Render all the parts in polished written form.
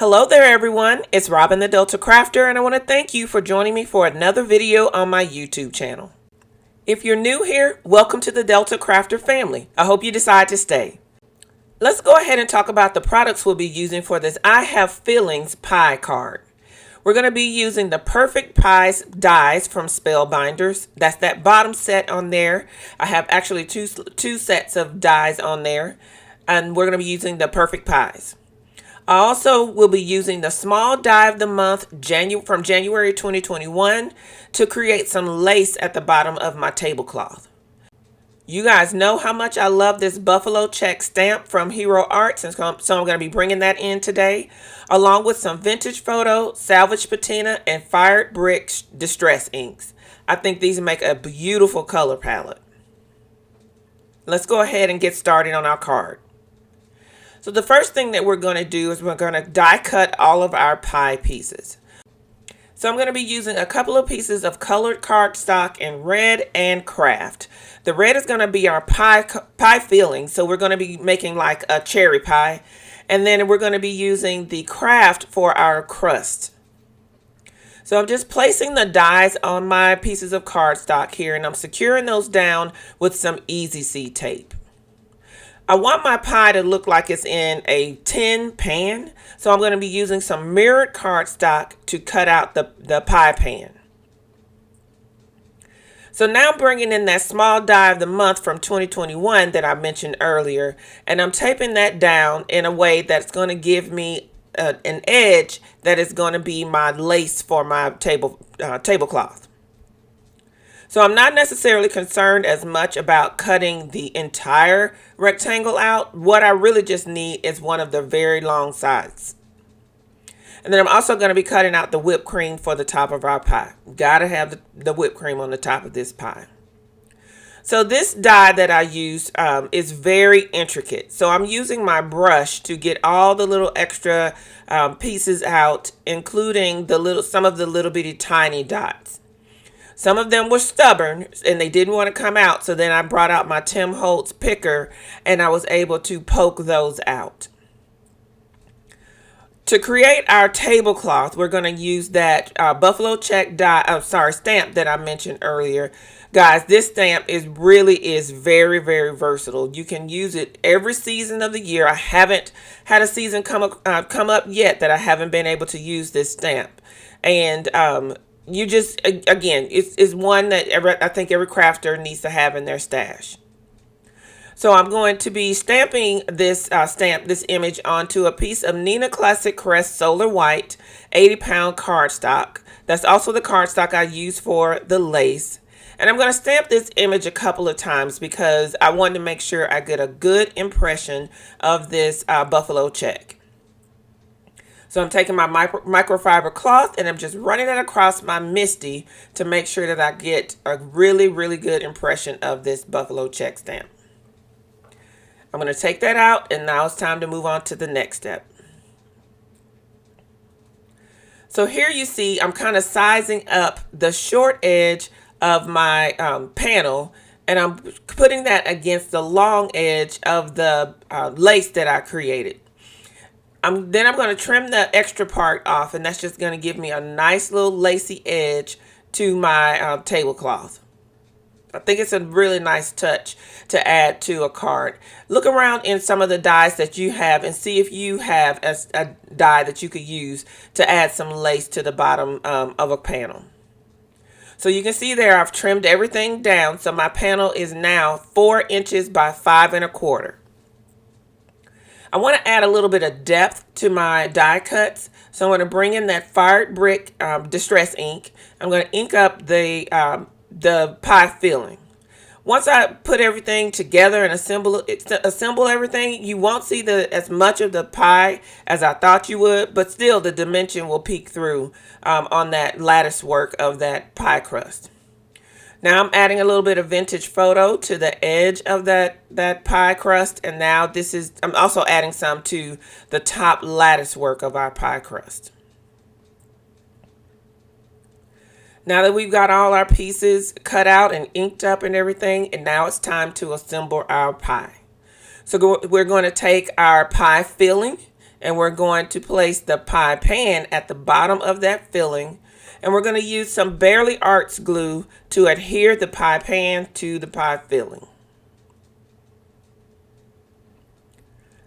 Hello there everyone, it's Robin the Delta Crafter and I want to thank you for joining me for another video on my YouTube channel. If you're new here, welcome to the Delta Crafter family. I hope you decide to stay. Let's go ahead and talk about the products we'll be using for this I Have Feelings pie card. We're going to be using the Perfect Pies dies from Spellbinders. That's that bottom set on there. I have actually two sets of dies on there, and we're going to be using the Perfect Pies. I also will be using the small die of the month from January 2021 to create some lace at the bottom of my tablecloth. You guys know how much I love this buffalo check stamp from Hero Arts, and so I'm going to be bringing that in today, along with some vintage photo, salvaged patina, and fired brick distress inks. I think these make a beautiful color palette. Let's go ahead and get started on our card. So the first thing that we're going to do is we're going to die cut all of our pie pieces. So I'm going to be using a couple of pieces of colored cardstock in red and craft. The red is going to be our pie filling, so we're going to be making like a cherry pie. And then we're going to be using the craft for our crust. So I'm just placing the dies on my pieces of cardstock here, and I'm securing those down with some Easy C tape. I want my pie to look like it's in a tin pan, so I'm going to be using some mirrored cardstock to cut out the pie pan. So now I'm bringing in that small die of the month from 2021 that I mentioned earlier, and I'm taping that down in a way that's going to give me an edge that is going to be my lace for my tablecloth. So I'm not necessarily concerned as much about cutting the entire rectangle out. What I really just need is one of the very long sides. And then I'm also going to be cutting out the whipped cream for the top of our pie. Gotta have the whipped cream on the top of this pie. So this die that I use is very intricate. So I'm using my brush to get all the little extra pieces out, including some of the little bitty tiny dots. Some of them were stubborn and they didn't want to come out, so then I brought out my Holtz picker and I was able to poke those out. To create our tablecloth, we're going to use that buffalo check stamp that I mentioned earlier. Guys, this stamp is very, very versatile. You can use it every season of the year. I haven't had a season come up yet that I haven't been able to use this stamp. And you just, again, it's one that I think every crafter needs to have in their stash. So I'm going to be stamping this image onto a piece of Nina Classic Crest Solar White 80-pound cardstock. That's also the cardstock I use for the lace. And I'm going to stamp this image a couple of times because I wanted to make sure I get a good impression of this buffalo check. So I'm taking my microfiber cloth and I'm just running it across my MISTI to make sure that I get a really, really good impression of this buffalo check stamp. I'm going to take that out, and now it's time to move on to the next step. So here you see I'm kind of sizing up the short edge of my panel, and I'm putting that against the long edge of the lace that I created. Then I'm going to trim the extra part off, and that's just going to give me a nice little lacy edge to my tablecloth. I think it's a really nice touch to add to a card. Look around in some of the dies that you have and see if you have a die that you could use to add some lace to the bottom of a panel. So you can see there I've trimmed everything down, so my panel is now 4 inches by 5 1/4. I want to add a little bit of depth to my die cuts, so I'm going to bring in that fired brick distress ink. I'm going to ink up the pie filling. Once I put everything together and assemble everything, you won't see as much of the pie as I thought you would, but still the dimension will peek through on that lattice work of that pie crust. Now I'm adding a little bit of vintage photo to the edge of that pie crust, and now I'm also adding some to the top lattice work of our pie crust. Now that we've got all our pieces cut out and inked up and everything, and now it's time to assemble our pie. So we're going to take our pie filling And we're going to place the pie pan at the bottom of that filling. And we're going to use some Barely Arts glue to adhere the pie pan to the pie filling.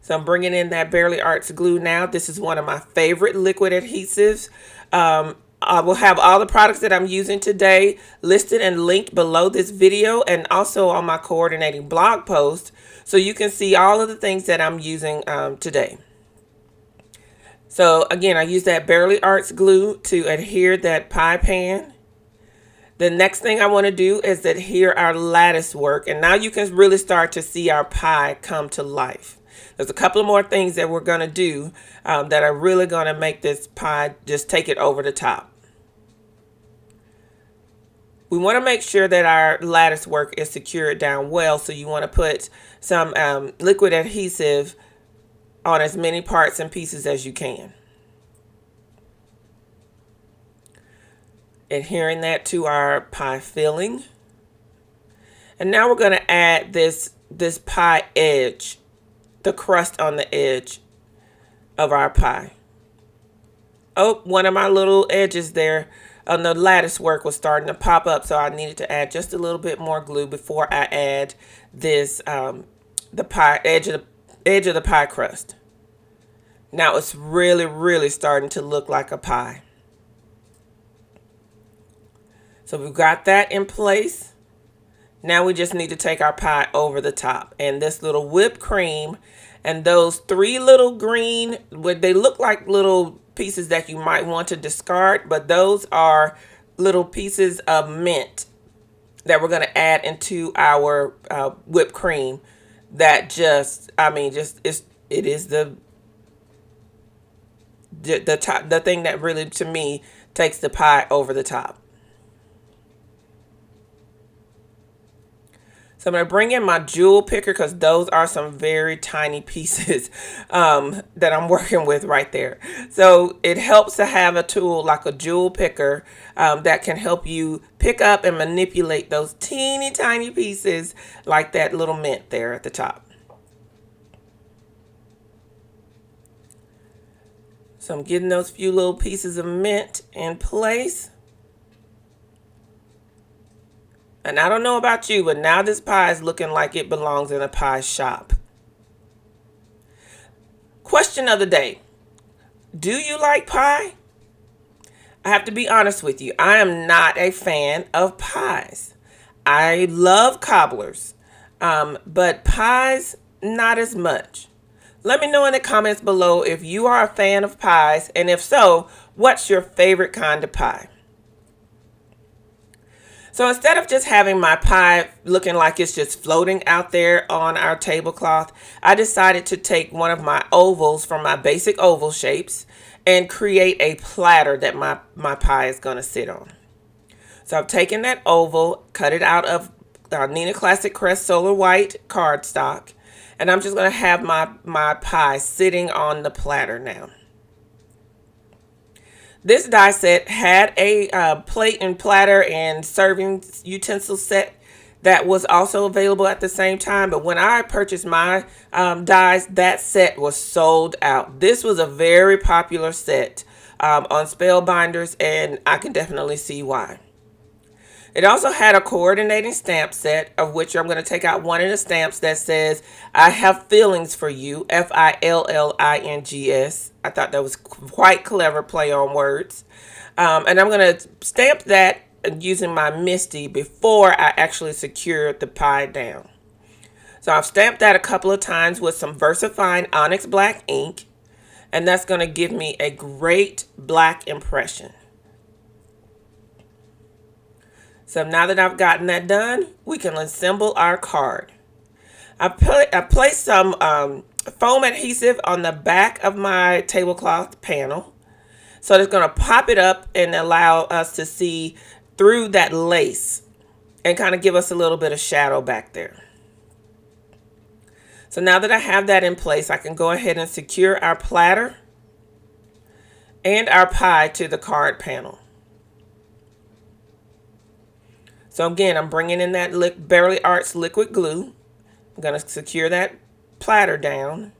So I'm bringing in that Barely Arts glue now. This is one of my favorite liquid adhesives. I will have all the products that I'm using today listed and linked below this video, and also on my coordinating blog post, so you can see all of the things that I'm using today. So again, I use that Barely Arts glue to adhere that pie pan. The next thing I want to do is adhere our lattice work, and now you can really start to see our pie come to life. There's a couple of more things that we're going to do that are really going to make this pie just take it over the top. We want to make sure that our lattice work is secured down well, so you want to put some liquid adhesive on as many parts and pieces as you can. Adhering that to our pie filling. And now we're going to add this pie edge, the crust on the edge of our pie. Oh, one of my little edges there on the lattice work was starting to pop up, so I needed to add just a little bit more glue before I add this the pie edge of the pie crust. Now it's really starting to look like a pie. So we've got that in place. Now we just need to take our pie over the top, and this little whipped cream and those 3 little green, they look like little pieces that you might want to discard, but those are little pieces of mint that we're going to add into our whipped cream. That just, it is the thing that really, to me, takes the pie over the top. So I'm going to bring in my jewel picker, because those are some very tiny pieces that I'm working with right there. So it helps to have a tool like a jewel picker that can help you pick up and manipulate those teeny tiny pieces like that little mint there at the top. So I'm getting those few little pieces of mint in place. And I don't know about you, but now this pie is looking like it belongs in a pie shop. Question of the day. Do you like pie? I have to be honest with you. I am not a fan of pies. I love cobblers, but pies, not as much. Let me know in the comments below if you are a fan of pies, and if so, what's your favorite kind of pie? So instead of just having my pie looking like it's just floating out there on our tablecloth, I decided to take one of my ovals from my basic oval shapes and create a platter that my pie is going to sit on. So I've taken that oval, cut it out of Nina Classic Crest Solar White cardstock, and I'm just going to have my pie sitting on the platter now. This die set had a plate and platter and serving utensil set that was also available at the same time. But when I purchased my dies, that set was sold out. This was a very popular set on Spellbinders, and I can definitely see why. It also had a coordinating stamp set, of which I'm going to take out one of the stamps that says, "I have feelings for you," F-I-L-L-I-N-G-S. I thought that was quite clever play on words. And I'm going to stamp that using my MISTI before I actually secure the pie down. So I've stamped that a couple of times with some VersaFine Onyx Black ink, and that's going to give me a great black impression. So now that I've gotten that done, we can assemble our card. I placed some foam adhesive on the back of my tablecloth panel. So it's going to pop it up and allow us to see through that lace and kind of give us a little bit of shadow back there. So now that I have that in place, I can go ahead and secure our platter and our pie to the card panel. So again, I'm bringing in that Barely Arts liquid glue. I'm going to secure that platter down.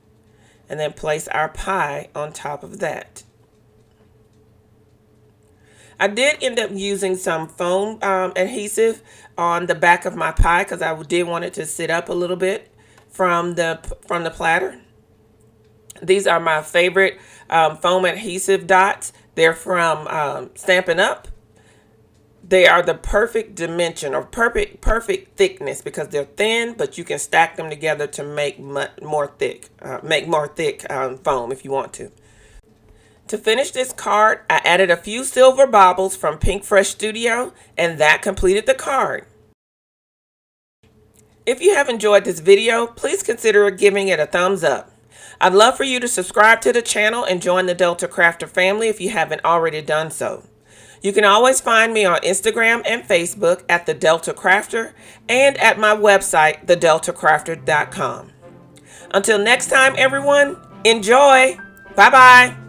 and then place our pie on top of that. I did end up using some foam adhesive on the back of my pie because I did want it to sit up a little bit from the platter. These are my favorite foam adhesive dots. They're from Stampin' Up. They are the perfect dimension or perfect thickness because they're thin, but you can stack them together to make more thick foam if you want to. To finish this card, I added a few silver baubles from Pink Fresh Studio, and that completed the card. If you have enjoyed this video, please consider giving it a thumbs up. I'd love for you to subscribe to the channel and join the Delta Crafter family if you haven't already done so. You can always find me on Instagram and Facebook at The Delta Crafter and at my website, thedeltacrafter.com. Until next time, everyone, enjoy! Bye-bye!